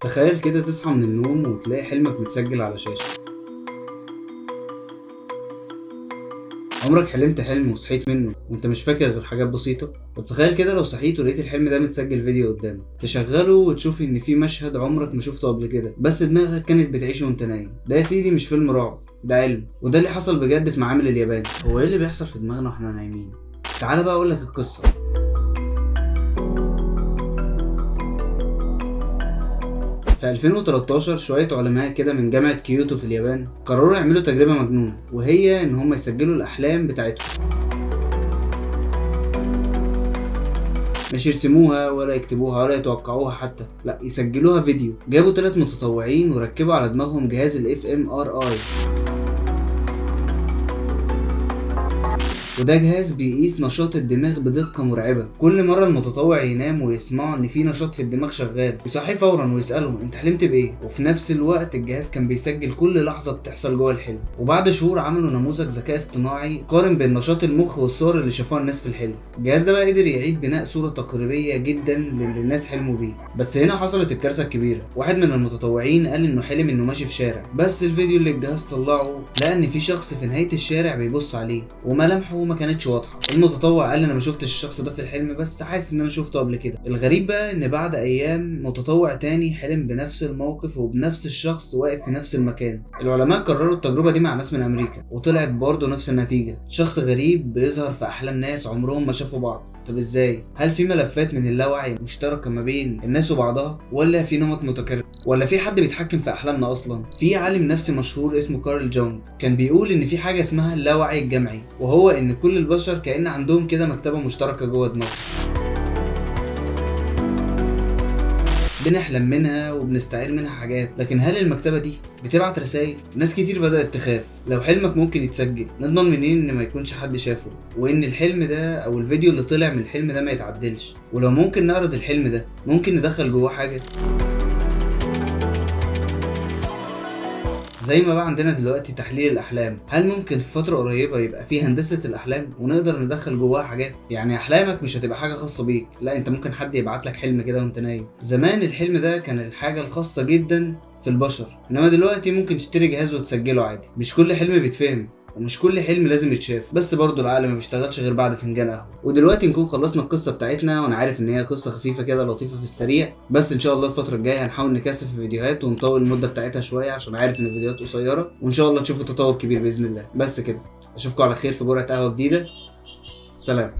تخيل كده تصحى من النوم وتلاقي حلمك متسجل على شاشة. عمرك حلمت حلم وصحيت منه وانت مش فاكر غير حاجات بسيطة؟ طب تخيل كده لو صحيت ولقيت الحلم ده متسجل فيديو قدامك، تشغله وتشوف ان في مشهد عمرك ما شفته قبل كده، بس دماغك كانت بتعيشه وانت نايم. ده يا سيدي مش فيلم رعب، ده علم، وده اللي حصل بجد في معامل اليابان. هو ايه اللي بيحصل في دماغنا واحنا نايمين؟ تعال بقى اقولك القصة. في 2013 شوية علماء كده من جامعة كيوتو في اليابان قرروا يعملوا تجربة مجنونة، وهي ان هم يسجلوا الاحلام بتاعتهم. مش يرسموها ولا يكتبوها ولا يتوقعوها حتى، لا، يسجلوها فيديو. جابوا 3 متطوعين وركبوا على دماغهم جهاز ال fMRI، وده جهاز بيقيس نشاط الدماغ بدقة مرعبة. كل مرة المتطوع ينام ويسمعوا ان في نشاط في الدماغ شغال، يصحيه فورا ويسألهم انت حلمت بايه، وفي نفس الوقت الجهاز كان بيسجل كل لحظة بتحصل جوه الحلم. وبعد شهور عملوا نموذج ذكاء اصطناعي قارن بين نشاط المخ والصور اللي شافوها الناس في الحلم. الجهاز ده بقى قدر يعيد بناء صورة تقريبية جدا للي الناس حلموا بيه. بس هنا حصلت الكارثة الكبيرة. واحد من المتطوعين قال انه حلم انه ماشي في شارع، بس الفيديو اللي الجهاز طلعه لقى ان في شخص في نهاية الشارع بيبص عليه وملامحه ما كانتش واضحه. المتطوع قال انا ما شفتش الشخص ده في الحلم، بس حاسس ان انا شفته قبل كده. الغريب بقى ان بعد ايام متطوع تاني حلم بنفس الموقف وبنفس الشخص واقف في نفس المكان. العلماء كرروا التجربه دي مع ناس من امريكا وطلعت برضه نفس النتيجه. شخص غريب بيظهر في احلام ناس عمرهم ما شافوا بعض. طب ازاي؟ هل في ملفات من اللاوعي مشتركه ما بين الناس وبعضها، ولا في نمط متكرر، ولا في حد بيتحكم في احلامنا اصلا؟ في عالم نفسي مشهور اسمه كارل جونج كان بيقول ان في حاجه اسمها اللاوعي الجمعي، وهو ان كل البشر كأن عندهم كده مكتبه مشتركه جوه دماغهم، بنحلم منها وبنستعير منها حاجات. لكن هل المكتبه دي بتبعت رسائل؟ ناس كتير بدأت تخاف. لو حلمك ممكن يتسجل، نضمن منين ان ما يكونش حد شافه، وان الحلم ده او الفيديو اللي طلع من الحلم ده ما يتعدلش؟ ولو ممكن نعرض الحلم ده، ممكن ندخل جواه حاجه؟ زي ما بقى عندنا دلوقتي تحليل الاحلام، هل ممكن في فتره قريبه يبقى في هندسه الاحلام ونقدر ندخل جواها حاجات؟ يعني احلامك مش هتبقى حاجه خاصه بيك، لا، انت ممكن حد يبعت لك حلم كده وانت نايم. زمان الحلم ده كان الحاجه الخاصه جدا في البشر، انما دلوقتي ممكن تشتري جهاز وتسجله عادي. مش كل حلم بيتفهم، ومش كل حلم لازم يتشاف، بس برضه العقل ما بيشتغلش غير بعد فنجان قهوه. ودلوقتي نكون خلصنا القصه بتاعتنا، وانا عارف ان هي قصه خفيفه كده لطيفه في السريع، بس ان شاء الله الفتره الجايه هنحاول نكثف الفيديوهات ونطول المده بتاعتها شويه، عشان عارف ان الفيديوهات قصيره، وان شاء الله تشوفوا تطور كبير باذن الله. بس كده، اشوفكم على خير في جرعه قهوه جديده. سلام.